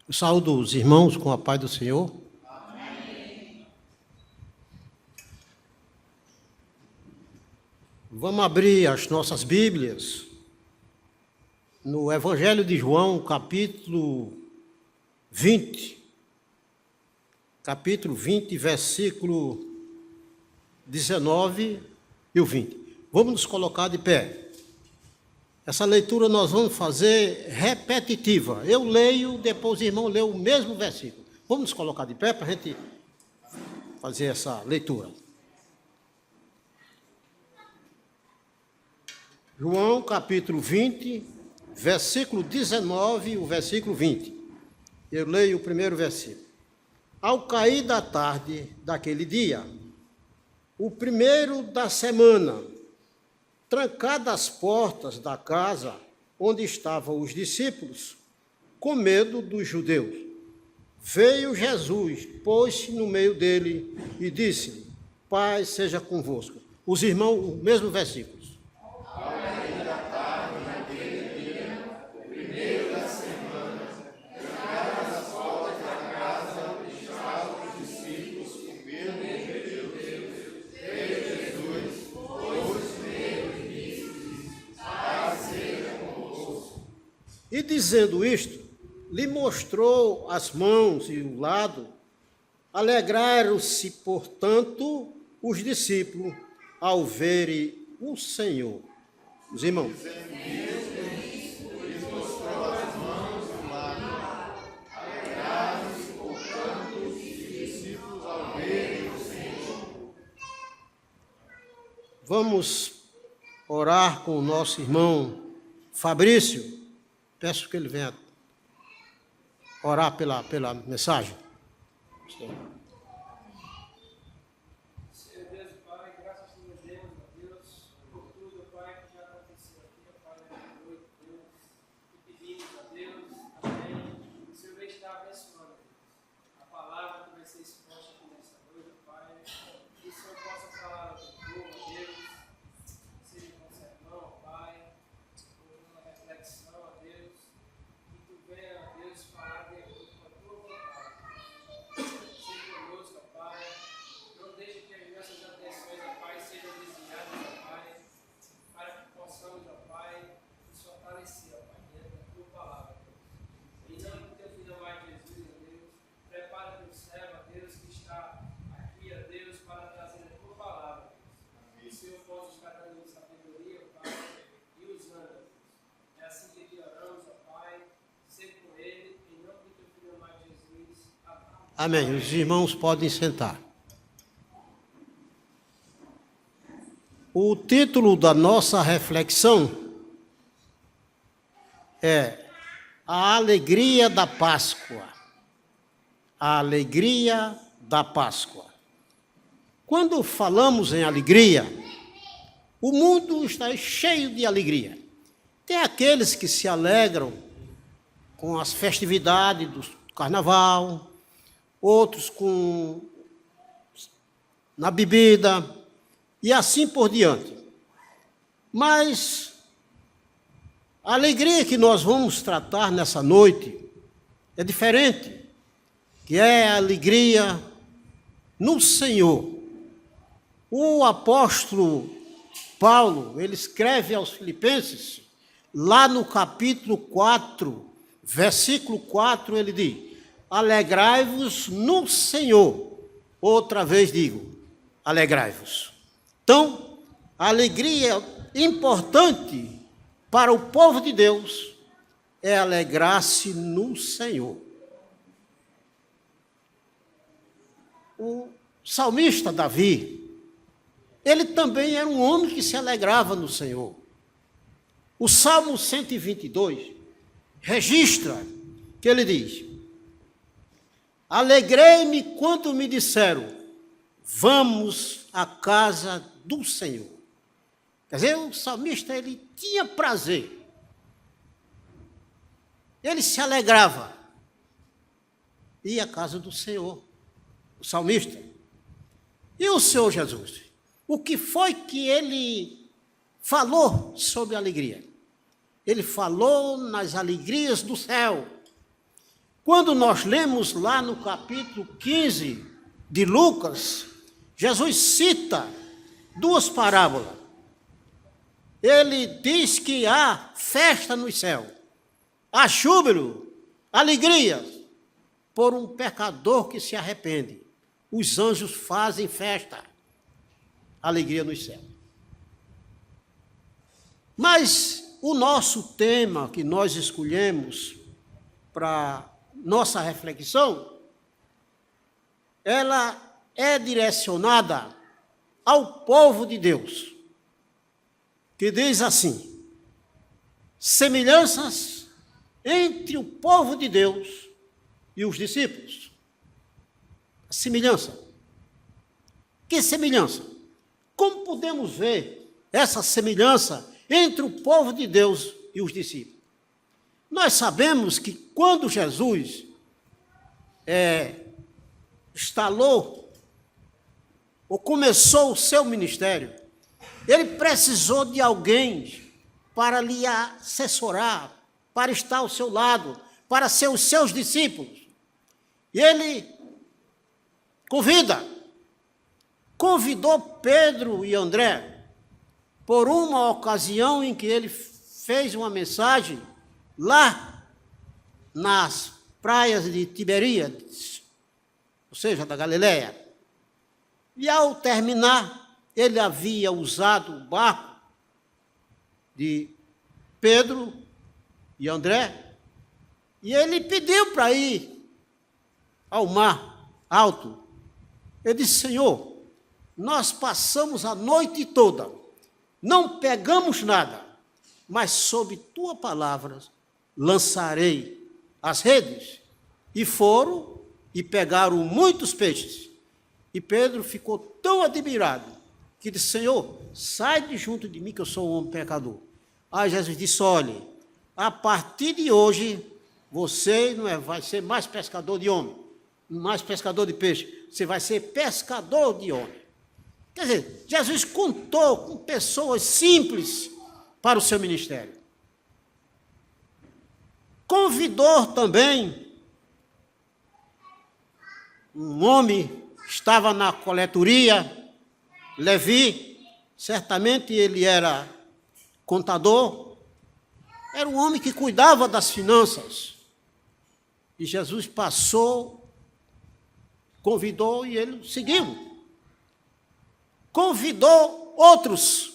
Eu saúdo os irmãos com a paz do Senhor. Amém. Vamos abrir as nossas Bíblias no Evangelho de João, capítulo 20. Capítulo 20, versículo 19 e o 20. Vamos nos colocar de pé. Essa leitura nós vamos fazer repetitiva. Eu leio, depois o irmão lê o mesmo versículo. Vamos nos colocar de pé para a gente fazer essa leitura. João, capítulo 20, versículo 19 e o versículo 20. Eu leio o primeiro versículo. Ao cair da tarde daquele dia, o primeiro da semana, trancadas as portas da casa onde estavam os discípulos, com medo dos judeus, veio Jesus, pôs-se no meio dele e disse: Paz seja convosco. Os irmãos, o mesmo versículo. E dizendo isto, lhe mostrou as mãos e o lado. Alegraram-se, portanto, os discípulos ao verem o Senhor. Os irmãos. Vamos orar com o nosso irmão Fabrício. Peço que ele venha orar pela mensagem. Senhor Deus e Pai, graças te damos a Deus por tudo, Pai, que já aconteceu aqui, Pai, na noite, Deus, e pedimos a Deus, amém, o Senhor vai estar abençoando, Deus, a palavra que vai ser exposta aqui nessa noite, Pai, que o Senhor possa falar ao teu povo, Deus, seja com sermão, Pai, com uma reflexão, a Deus, que tu venha, Deus, falar de acordo com a tua vontade. Seja conosco, Pai. Não deixe que as nossas atenções, Pai, sejam desviadas, Pai, para que possamos, Pai, nos fortalecer, Pai, diante da tua palavra, Deus. Em nome do teu filho amado Jesus, Deus, prepara teu servo, Deus, que está aqui, Deus, para trazer a tua palavra, Deus. Que o Senhor possa estar dando sabedoria, Pai, e usando, Deus. É assim que te oramos, Pai, sempre com ele, em nome do teu filho amado Jesus. Amém. Amém. Os irmãos podem sentar. O título da nossa reflexão é A Alegria da Páscoa. A Alegria da Páscoa. Quando falamos em alegria, o mundo está cheio de alegria. Tem aqueles que se alegram com as festividades do carnaval, outros na bebida, e assim por diante. Mas a alegria que nós vamos tratar nessa noite é diferente, que é a alegria no Senhor. O apóstolo Paulo, ele escreve aos Filipenses, lá no capítulo 4, versículo 4, ele diz: alegrai-vos no Senhor. Outra vez digo, alegrai-vos. Então, a alegria importante para o povo de Deus é alegrar-se no Senhor. O salmista Davi, ele também era um homem que se alegrava no Senhor. O Salmo 122 registra que ele diz: alegrei-me quando me disseram, vamos à casa do Senhor. Quer dizer, o salmista, ele tinha prazer. Ele se alegrava. Ia à casa do Senhor, o salmista. E o Senhor Jesus? O que foi que ele falou sobre alegria? Ele falou nas alegrias do céu. Quando nós lemos lá no capítulo 15 de Lucas, Jesus cita duas parábolas. Ele diz que há festa no céu, há júbilo, alegria por um pecador que se arrepende. Os anjos fazem festa, alegria no céu. Mas o nosso tema que nós escolhemos para nossa reflexão, ela é direcionada ao povo de Deus, que diz assim: semelhanças entre o povo de Deus e os discípulos. Semelhança. Que semelhança? Como podemos ver essa semelhança entre o povo de Deus e os discípulos? Nós sabemos que quando Jesus instalou ou começou o seu ministério, ele precisou de alguém para lhe assessorar, para estar ao seu lado, para ser os seus discípulos. E ele convidou Pedro e André por uma ocasião em que ele fez uma mensagem lá nas praias de Tiberíades, ou seja, da Galileia. E ao terminar, ele havia usado o barco de Pedro e André, e ele pediu para ir ao mar alto. Ele disse: Senhor, nós passamos a noite toda, não pegamos nada, mas sob tua palavra lançarei as redes. E foram e pegaram muitos peixes. E Pedro ficou tão admirado que disse: Senhor, sai de junto de mim, que eu sou um homem pecador. Aí Jesus disse: olhe, a partir de hoje, você não vai ser mais pescador de homem, mais pescador de peixe, você vai ser pescador de homem. Quer dizer, Jesus contou com pessoas simples para o seu ministério. Convidou também um homem que estava na coletoria, Levi, certamente ele era contador, era um homem que cuidava das finanças. E Jesus convidou e ele seguiu. Convidou outros.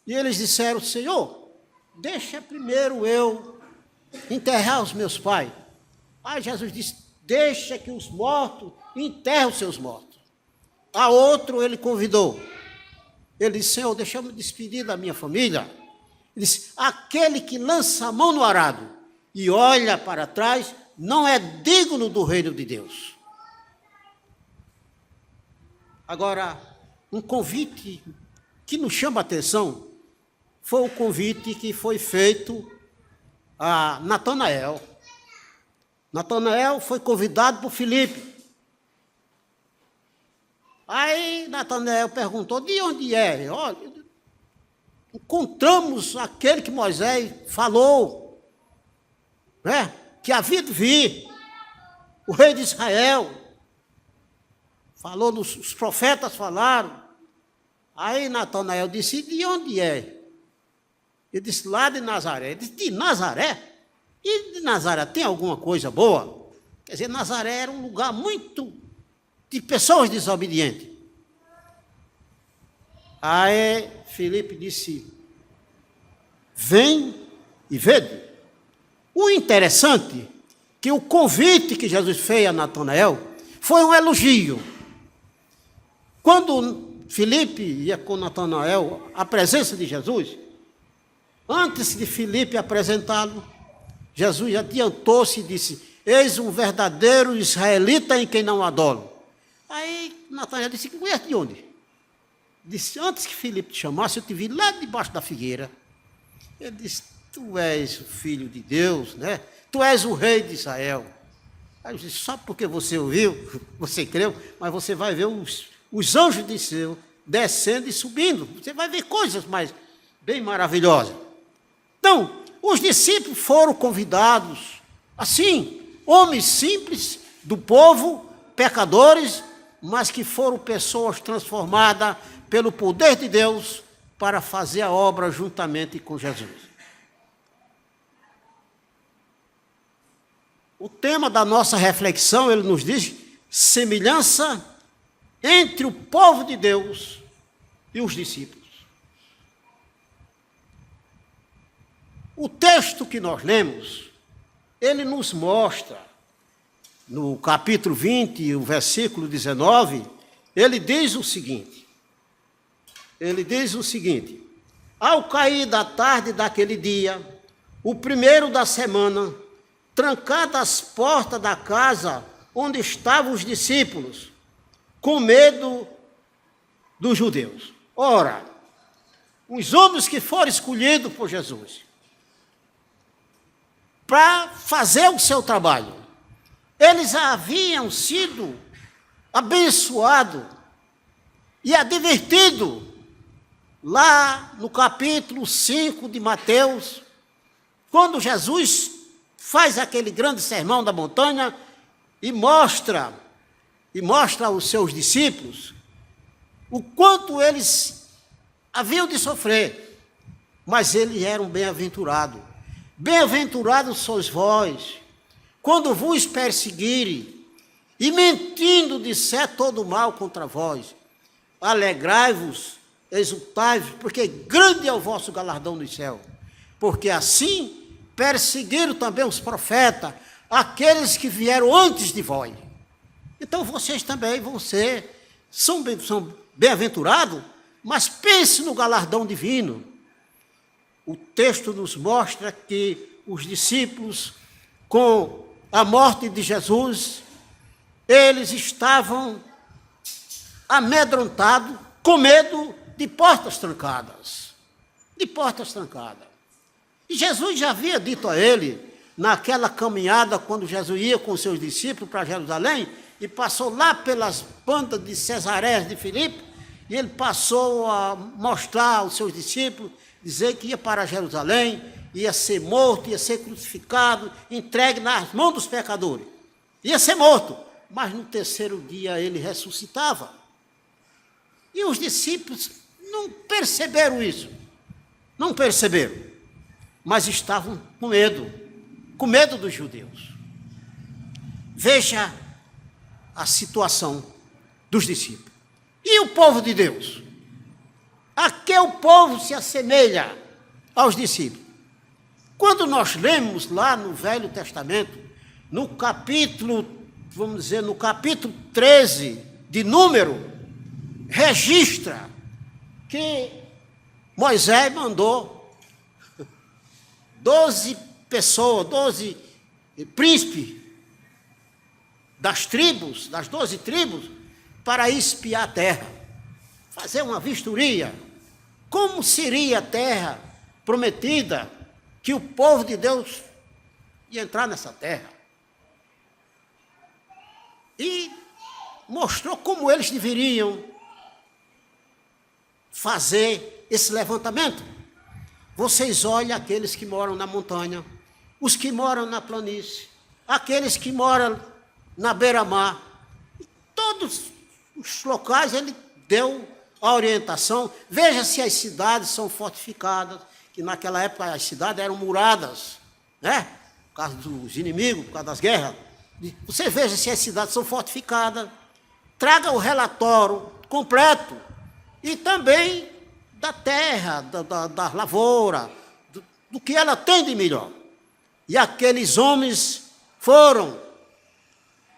E eles disseram: Senhor, deixa primeiro eu enterrar os meus pais. Aí Jesus disse: deixa que os mortos enterrem os seus mortos. A outro ele convidou. Ele disse: Senhor, deixa eu me despedir da minha família. Ele disse: aquele que lança a mão no arado e olha para trás não é digno do reino de Deus. Agora, um convite que nos chama a atenção foi o convite que foi feito a Natanael. Natanael foi convidado por Filipe. Aí Natanael perguntou: de onde é? Olha, encontramos aquele que Moisés falou, né? Que havia de vir, o rei de Israel. Falou, os profetas falaram. Aí Natanael disse: de onde é? Ele disse: lá de Nazaré. Ele disse: de Nazaré? E de Nazaré tem alguma coisa boa? Quer dizer, Nazaré era um lugar muito de pessoas desobedientes. Aí Filipe disse: vem e vede. O interessante é que o convite que Jesus fez a Natanael foi um elogio. Quando Filipe ia com Natanael à presença de Jesus, antes de Filipe apresentá-lo, Jesus adiantou-se e disse: eis um verdadeiro israelita em quem não adoro. Aí Natanael disse: conhece de onde? Disse: antes que Filipe te chamasse, eu te vi lá debaixo da figueira. Ele disse: tu és o filho de Deus, né? Tu és o rei de Israel. Aí eu disse: só porque você ouviu, você creu, mas você vai ver os anjos de céu descendo e subindo. Você vai ver coisas bem maravilhosas. Então, os discípulos foram convidados Assim, homens simples do povo, pecadores, mas que foram pessoas transformadas pelo poder de Deus para fazer a obra juntamente com Jesus. O tema da nossa reflexão, ele nos diz, semelhança entre o povo de Deus e os discípulos. O texto que nós lemos, ele nos mostra, no capítulo 20, o versículo 19, ele diz o seguinte, ao cair da tarde daquele dia, o primeiro da semana, trancadas as portas da casa onde estavam os discípulos, com medo dos judeus. Ora, os homens que foram escolhidos por Jesus para fazer o seu trabalho, eles haviam sido abençoados e advertidos lá no capítulo 5 de Mateus, quando Jesus faz aquele grande sermão da montanha e mostra aos seus discípulos o quanto eles haviam de sofrer, mas eles eram bem-aventurados. Bem-aventurados sois vós, quando vos perseguirem e mentindo disser todo mal contra vós. Alegrai-vos, exultai-vos, porque grande é o vosso galardão no céu. Porque assim perseguiram também os profetas, aqueles que vieram antes de vós. Então vocês também são bem-aventurados, mas pense no galardão divino. O texto nos mostra que os discípulos, com a morte de Jesus, eles estavam amedrontados, com medo de portas trancadas. E Jesus já havia dito a ele, naquela caminhada, quando Jesus ia com seus discípulos para Jerusalém, e passou lá pelas bandas de Cesareia de Filipe, e ele passou a mostrar aos seus discípulos, dizer que ia para Jerusalém, ia ser morto, ia ser crucificado, entregue nas mãos dos pecadores. Ia ser morto, mas no terceiro dia ele ressuscitava. E os discípulos não perceberam isso, mas estavam com medo dos judeus. Veja a situação dos discípulos. E o povo de Deus? A que o povo se assemelha aos discípulos? Quando nós lemos lá no Velho Testamento, no capítulo 13 de Número, registra que Moisés mandou 12 pessoas, 12 príncipes das 12 tribos, para espiar a terra, fazer uma vistoria. Como seria a terra prometida, que o povo de Deus ia entrar nessa terra? E mostrou como eles deveriam fazer esse levantamento. Vocês olhem aqueles que moram na montanha, os que moram na planície, aqueles que moram na beira-mar, todos os locais ele deu a orientação. Veja se as cidades são fortificadas, que naquela época as cidades eram muradas, né? Por causa dos inimigos, por causa das guerras. Você veja se as cidades são fortificadas, traga o relatório completo, e também da terra, da lavoura, do que ela tem de melhor. E aqueles homens foram,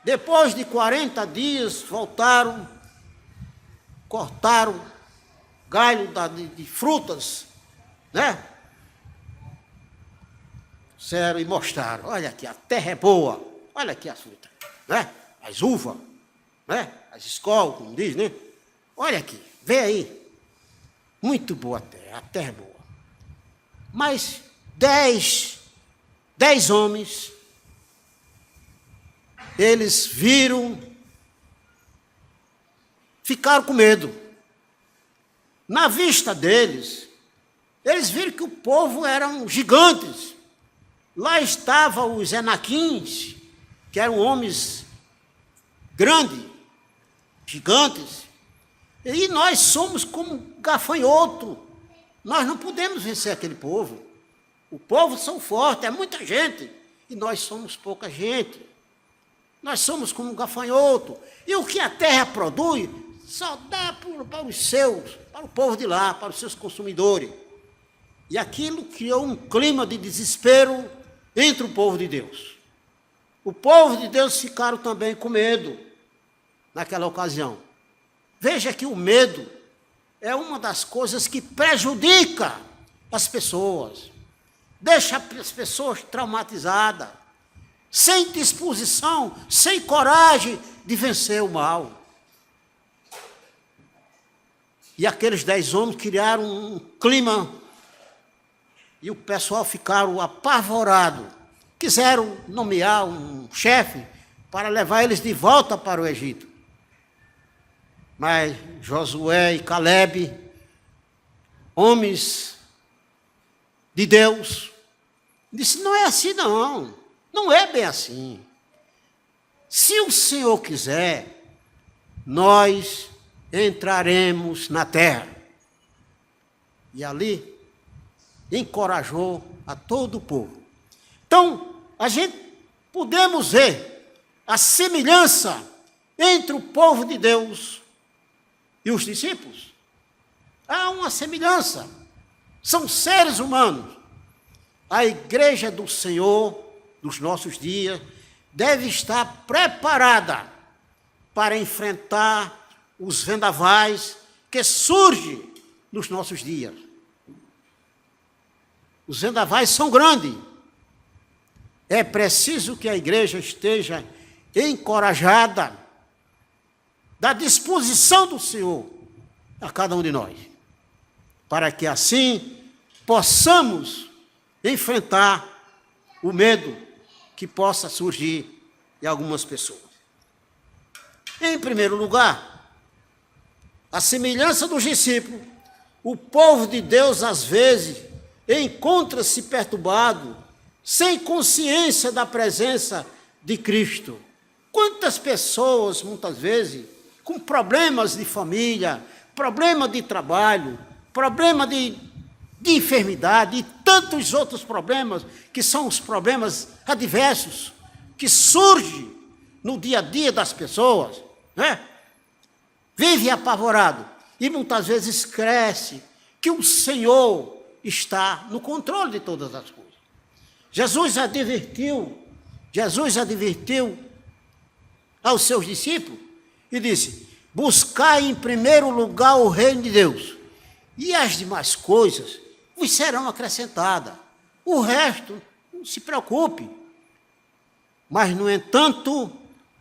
depois de 40 dias, voltaram, cortaram galho de frutas, né? E mostraram, olha aqui, a terra é boa, olha aqui as frutas, né? As uvas, né? As escolas, como diz, né? Olha aqui, vê aí. Muito boa a terra é boa. Mas 10 homens, eles viram, ficaram com medo. Na vista deles, eles viram que o povo eram gigantes. Lá estavam os Enaquins, que eram homens grandes, gigantes. E nós somos como gafanhoto. Nós não podemos vencer aquele povo. O povo são fortes, é muita gente. E nós somos pouca gente. Nós somos como um gafanhoto. E o que a terra produz, só dá para os seus, para o povo de lá, para os seus consumidores. E aquilo criou um clima de desespero entre o povo de Deus. O povo de Deus ficaram também com medo naquela ocasião. Veja que o medo é uma das coisas que prejudica as pessoas, deixa as pessoas traumatizadas, sem disposição, sem coragem de vencer o mal. E aqueles 10 homens criaram um clima e o pessoal ficaram apavorado. Quiseram nomear um chefe para levar eles de volta para o Egito. Mas Josué e Calebe, homens de Deus, disse, não é assim não, não é bem assim. Se o Senhor quiser, nós entraremos na terra. E ali encorajou a todo o povo. Então, a gente podemos ver a semelhança entre o povo de Deus e os discípulos. Há uma semelhança. São seres humanos. A igreja do Senhor, dos nossos dias, deve estar preparada para enfrentar os vendavais que surgem nos nossos dias. Os vendavais são grandes. É preciso que a igreja esteja encorajada da disposição do Senhor a cada um de nós, para que assim possamos enfrentar o medo que possa surgir em algumas pessoas. Em primeiro lugar, a semelhança dos discípulos, o povo de Deus às vezes encontra-se perturbado, sem consciência da presença de Cristo. Quantas pessoas, muitas vezes, com problemas de família, problema de trabalho, problema de enfermidade e tantos outros problemas, que são os problemas adversos, que surgem no dia a dia das pessoas, né? Vive apavorado e muitas vezes esquece que o Senhor está no controle de todas as coisas. Jesus advertiu aos seus discípulos e disse, buscai em primeiro lugar o reino de Deus, e as demais coisas vos serão acrescentadas. O resto, não se preocupe. Mas, no entanto,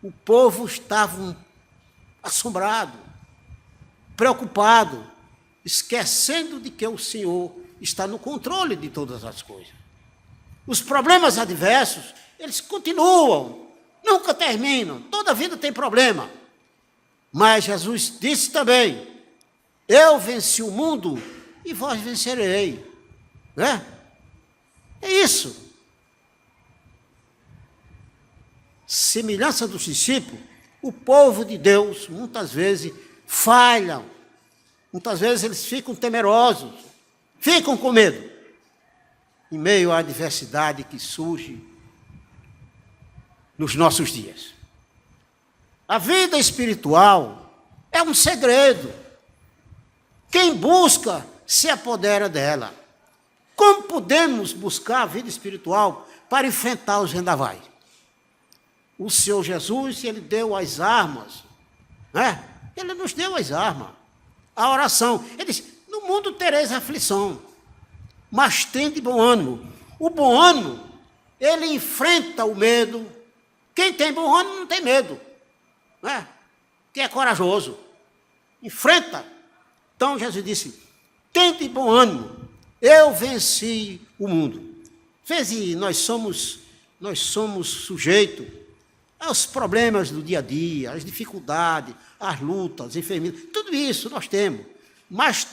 o povo estava assombrado, preocupado, esquecendo de que o Senhor está no controle de todas as coisas. Os problemas adversos, eles continuam, nunca terminam, toda vida tem problema. Mas Jesus disse também, eu venci o mundo e vós vencerei. Né? É isso. Semelhança dos discípulos, o povo de Deus muitas vezes falham, muitas vezes eles ficam temerosos, ficam com medo, em meio à adversidade que surge nos nossos dias. A vida espiritual é um segredo. Quem busca se apodera dela. Como podemos buscar a vida espiritual para enfrentar os vendavais? O Senhor Jesus, Ele deu as armas, né? Ele nos deu as armas. A oração. Ele disse, no mundo tereis aflição, mas tende bom ânimo. O bom ânimo, ele enfrenta o medo. Quem tem bom ânimo não tem medo, né? Quem é corajoso, enfrenta. Então Jesus disse, tende bom ânimo, eu venci o mundo. Vezes nós somos sujeitos aos problemas do dia a dia, às dificuldades, às lutas, às enfermidades, tudo isso nós temos. Mas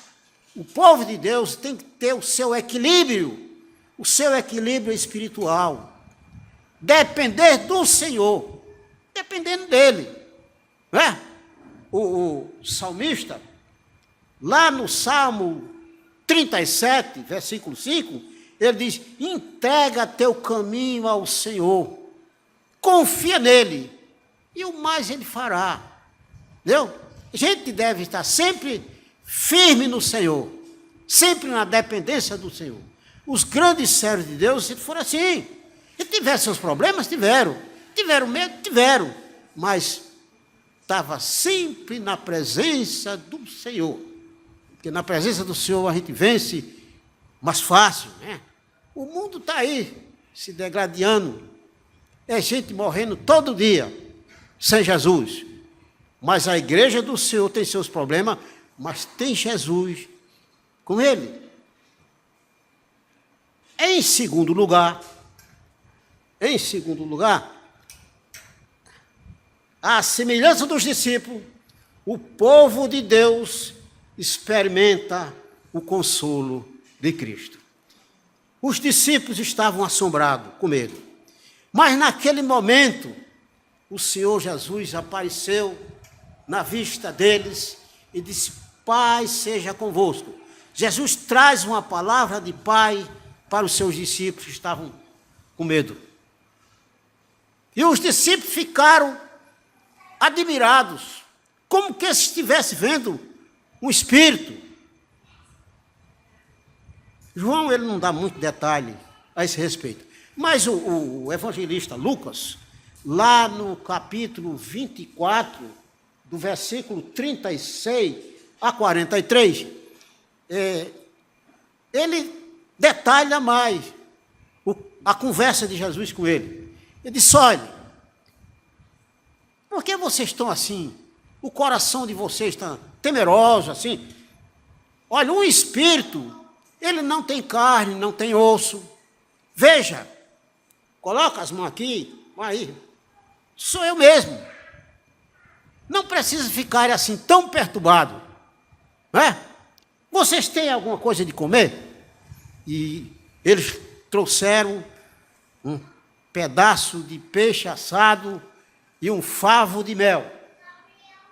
o povo de Deus tem que ter o seu equilíbrio o seu equilíbrio espiritual, depender do Senhor, dependendo dele, não é? O salmista, lá no Salmo 37, versículo 5, ele diz: entrega teu caminho ao Senhor, confia nele, e o mais ele fará. Entendeu? A gente deve estar sempre firme no Senhor, sempre na dependência do Senhor. Os grandes servos de Deus foram assim. E tiveram seus problemas? Tiveram. Tiveram medo? Tiveram. Mas estava sempre na presença do Senhor. Porque na presença do Senhor a gente vence mais fácil, né? O mundo está aí, se degradando. É gente morrendo todo dia, sem Jesus. Mas a igreja do Senhor tem seus problemas, mas tem Jesus com ele. Em segundo lugar, à semelhança dos discípulos, o povo de Deus experimenta o consolo de Cristo. Os discípulos estavam assombrados, com medo. Mas naquele momento, o Senhor Jesus apareceu na vista deles e disse: Pai seja convosco. Jesus traz uma palavra de Pai para os seus discípulos que estavam com medo. E os discípulos ficaram admirados, como que se estivesse vendo um espírito. João, ele não dá muito detalhe a esse respeito. Mas o evangelista Lucas, lá no capítulo 24, do versículo 36 a 43, ele detalha mais a conversa de Jesus com ele. Ele disse: olha, por que vocês estão assim? O coração de vocês está temeroso assim? Olha, um espírito, ele não tem carne, não tem osso. Veja, coloca as mãos aqui, aí, sou eu mesmo. Não precisa ficar assim tão perturbado, não é? Vocês têm alguma coisa de comer? E eles trouxeram um pedaço de peixe assado e um favo de mel,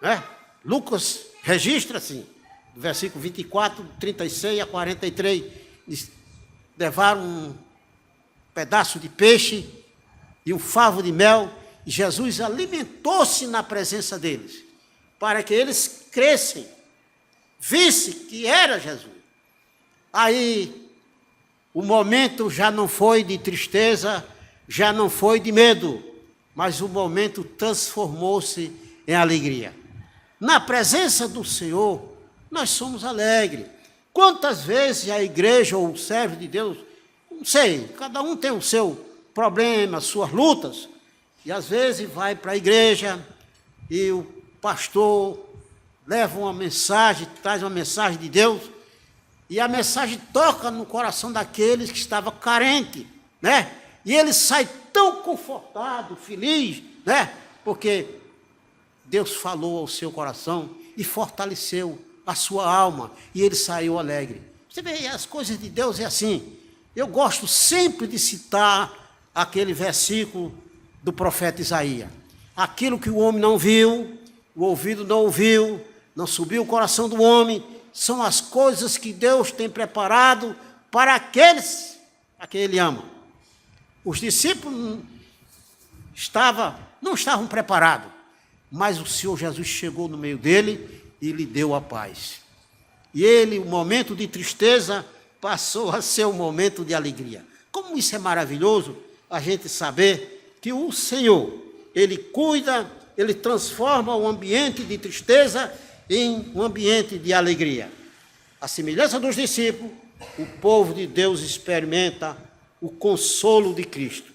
né? Lucas registra assim, do versículo 24, 36 a 43, levaram um pedaço de peixe e um favo de mel, e Jesus alimentou-se na presença deles, para que eles crescem, vissem que era Jesus. Aí, o momento já não foi de tristeza, já não foi de medo, mas o momento transformou-se em alegria. Na presença do Senhor, nós somos alegres. Quantas vezes a igreja ou o servo de Deus, não sei, cada um tem o seu problema, as suas lutas, e às vezes vai para a igreja e o pastor leva uma mensagem, traz uma mensagem de Deus, e a mensagem toca no coração daqueles que estavam carentes, né? E ele sai tão confortado, feliz, né? Porque Deus falou ao seu coração e fortaleceu a sua alma, e ele saiu alegre. Você vê, as coisas de Deus é assim. Eu gosto sempre de citar aquele versículo do profeta Isaías. Aquilo que o homem não viu, o ouvido não ouviu, não subiu o coração do homem, são as coisas que Deus tem preparado para aqueles a quem Ele ama. Os discípulos não estavam preparados, mas o Senhor Jesus chegou no meio dele e lhe deu a paz. E ele, o momento de tristeza, passou a ser um momento de alegria. Como isso é maravilhoso, a gente saber que o Senhor, Ele cuida, Ele transforma o ambiente de tristeza em um ambiente de alegria. À semelhança dos discípulos, o povo de Deus experimenta o consolo de Cristo.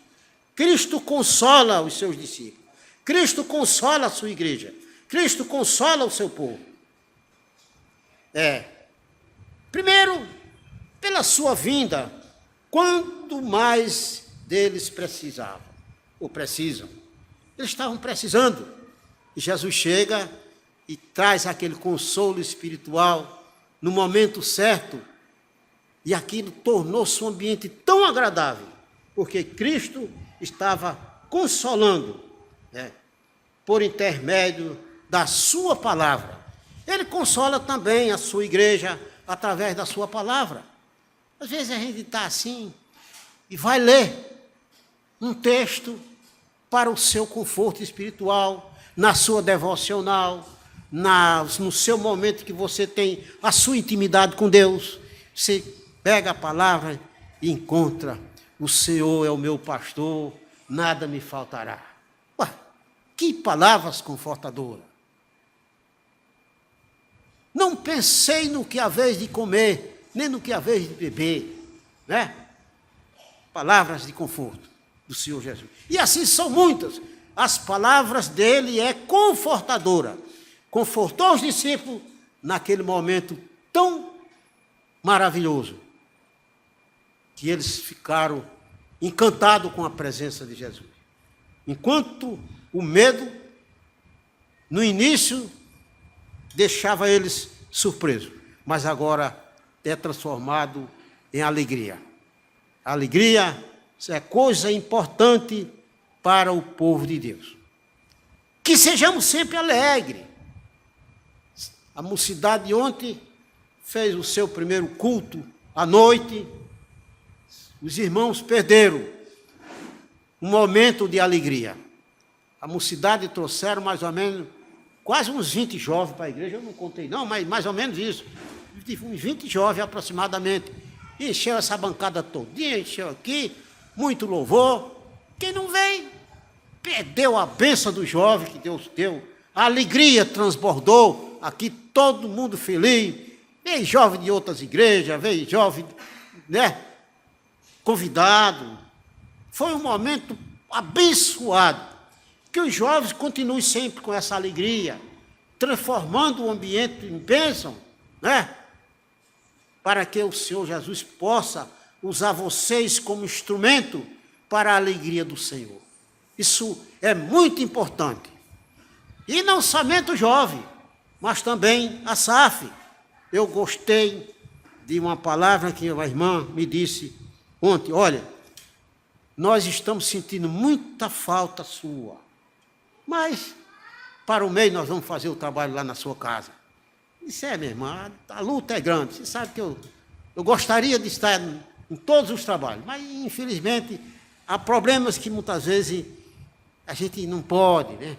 Cristo consola os seus discípulos. Cristo consola a sua igreja. Cristo consola o seu povo. Primeiro, pela sua vinda, quanto mais deles precisavam, ou precisam. Eles estavam precisando. E Jesus chega e traz aquele consolo espiritual no momento certo, E aquilo tornou-se um ambiente tão agradável, porque Cristo estava consolando, né, por intermédio da sua palavra. Ele consola também a sua igreja através da sua palavra. Às vezes a gente está assim e vai ler um texto para o seu conforto espiritual, na sua devocional, no seu momento que você tem a sua intimidade com Deus. Você pega a palavra e encontra: o Senhor é o meu pastor, nada me faltará. Ué, que palavras confortadoras! Não pensei no que haveis de comer, nem no que haveis de beber, né? Palavras de conforto do Senhor Jesus. E assim são muitas. As palavras dele é confortadora. Confortou os discípulos naquele momento tão maravilhoso, que eles ficaram encantados com a presença de Jesus. Enquanto o medo, no início, deixava eles surpresos, mas agora é transformado em alegria. A alegria é coisa importante para o povo de Deus. Que sejamos sempre alegres. A mocidade ontem fez o seu primeiro culto à noite. Os irmãos perderam um momento de alegria. A mocidade trouxeram mais ou menos quase uns 20 jovens para a igreja. Eu não contei não, mas mais ou menos isso. Uns 20 jovens aproximadamente. Encheu essa bancada todinha, encheu aqui, muito louvor. Quem não veio, perdeu a bênção do jovem que Deus deu. A alegria transbordou, aqui todo mundo feliz. Veio jovem de outras igrejas, veio jovem, né, convidado. Foi um momento abençoado. Que os jovens continuem sempre com essa alegria, transformando o ambiente em bênção, né? Para que o Senhor Jesus possa usar vocês como instrumento para a alegria do Senhor. Isso é muito importante. E não somente o jovem, mas também a SAF. Eu gostei de uma palavra que a irmã me disse ontem: olha, nós estamos sentindo muita falta sua, mas para o mês nós vamos fazer o trabalho lá na sua casa. Isso é, minha irmã, a luta é grande. Você sabe que eu gostaria de estar em todos os trabalhos, mas infelizmente há problemas que muitas vezes a gente não pode, né?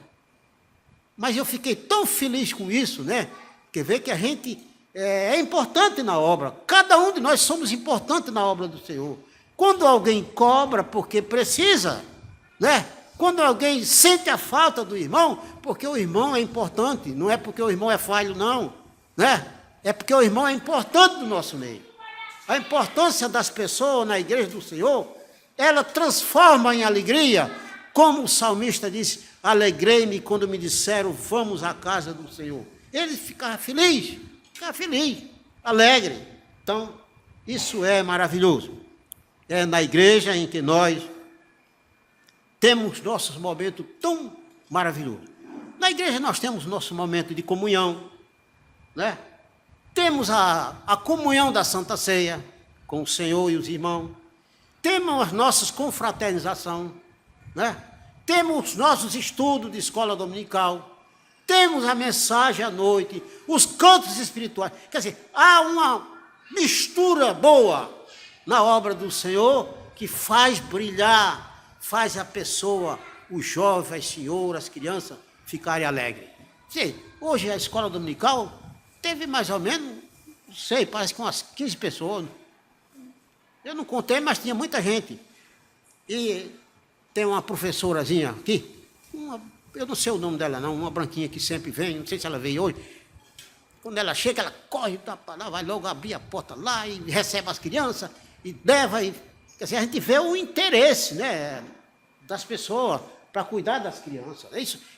Mas eu fiquei tão feliz com isso, né? Porque vê que a gente é importante na obra. Cada um de nós somos importantes na obra do Senhor. Quando alguém cobra porque precisa, né? Quando alguém sente a falta do irmão, porque o irmão é importante, não é porque o irmão é falho, não, né? É porque o irmão é importante no nosso meio. A importância das pessoas na igreja do Senhor, ela transforma em alegria, como o salmista disse: alegrei-me quando me disseram, vamos à casa do Senhor. Ele ficava feliz, alegre. Então, isso é maravilhoso. É na igreja em que nós temos nossos momentos tão maravilhosos. Na igreja nós temos nosso momento de comunhão, né? Temos a comunhão da Santa Ceia com o Senhor e os irmãos. Temos as nossas confraternizações, né? Temos nossos estudos de escola dominical. Temos a mensagem à noite, os cantos espirituais. Quer dizer, há uma mistura boa na obra do Senhor que faz brilhar, faz a pessoa, os jovens, as senhoras, as crianças, ficarem alegres. Sim, hoje a escola dominical teve mais ou menos, não sei, parece que umas 15 pessoas. Eu não contei, mas tinha muita gente. E tem uma professorazinha aqui, eu não sei o nome dela não, uma branquinha que sempre vem, não sei se ela veio hoje. Quando ela chega, ela corre para lá, vai logo abrir a porta lá e recebe as crianças e leva. Quer dizer, a gente vê o interesse, né, das pessoas para cuidar das crianças.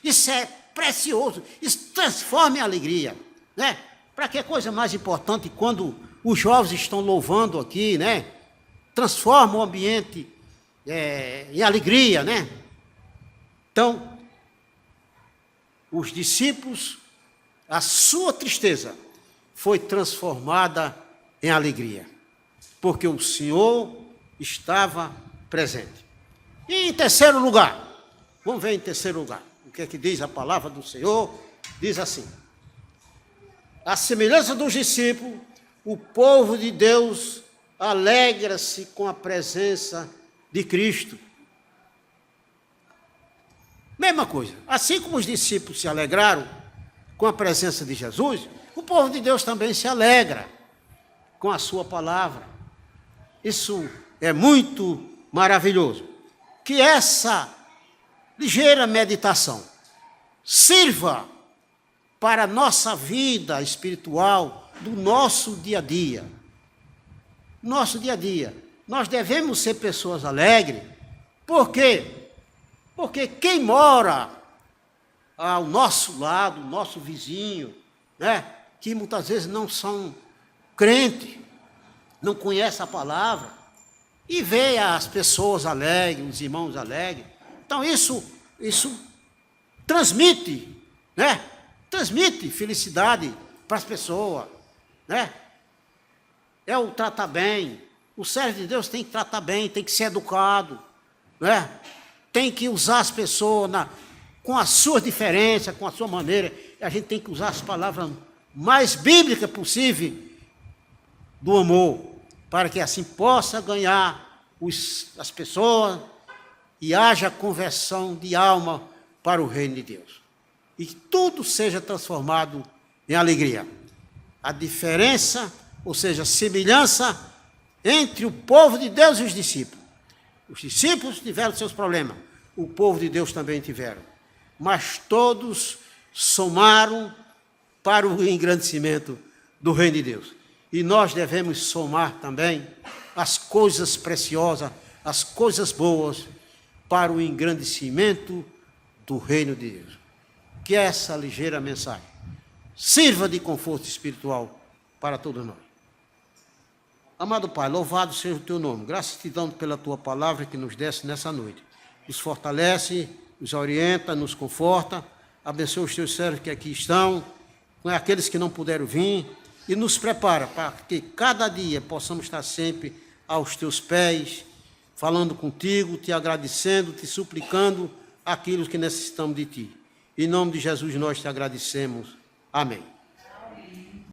Isso é precioso, isso transforma em alegria, né? Para que coisa mais importante quando os jovens estão louvando aqui, né? Transforma o ambiente em alegria, né? Então, os discípulos, a sua tristeza foi transformada em alegria. porque o Senhor estava presente. E em terceiro lugar, vamos ver em terceiro lugar, o que é que diz a palavra do Senhor? Diz assim: à semelhança dos discípulos, o povo de Deus alegra-se com a presença de Cristo. Mesma coisa, assim como os discípulos se alegraram com a presença de Jesus, o povo de Deus também se alegra com a sua palavra. Isso é muito maravilhoso. Que essa ligeira meditação sirva para a nossa vida espiritual do nosso dia a dia. Nosso dia a dia. Nós devemos ser pessoas alegres. Por quê? Porque quem mora ao nosso lado, nosso vizinho, né, que muitas vezes não são crentes, não conhecem a palavra, e vê as pessoas alegres, os irmãos alegres. Então isso transmite, né? Transmite felicidade para as pessoas, né? É o tratar bem. O servo de Deus tem que tratar bem, tem que ser educado, né? Tem que usar as pessoas com as suas diferenças, com a sua maneira. A gente tem que usar as palavras mais bíblicas possível do amor, para que assim possa ganhar as pessoas e haja conversão de alma para o reino de Deus. E que tudo seja transformado em alegria. A diferença, ou seja, a semelhança entre o povo de Deus e os discípulos. Os discípulos tiveram seus problemas, o povo de Deus também tiveram. Mas todos somaram para o engrandecimento do reino de Deus. E nós devemos somar também as coisas preciosas, as coisas boas, para o engrandecimento do reino de Deus. Que essa ligeira mensagem sirva de conforto espiritual para todos nós. Amado Pai, louvado seja o teu nome. Graças te damos pela tua palavra que nos desse nessa noite. Nos fortalece, nos orienta, nos conforta. Abençoa os teus servos que aqui estão, aqueles que não puderam vir, e nos prepara para que cada dia possamos estar sempre aos teus pés, falando contigo, te agradecendo, te suplicando aquilo que necessitamos de ti. Em nome de Jesus nós te agradecemos. Amém.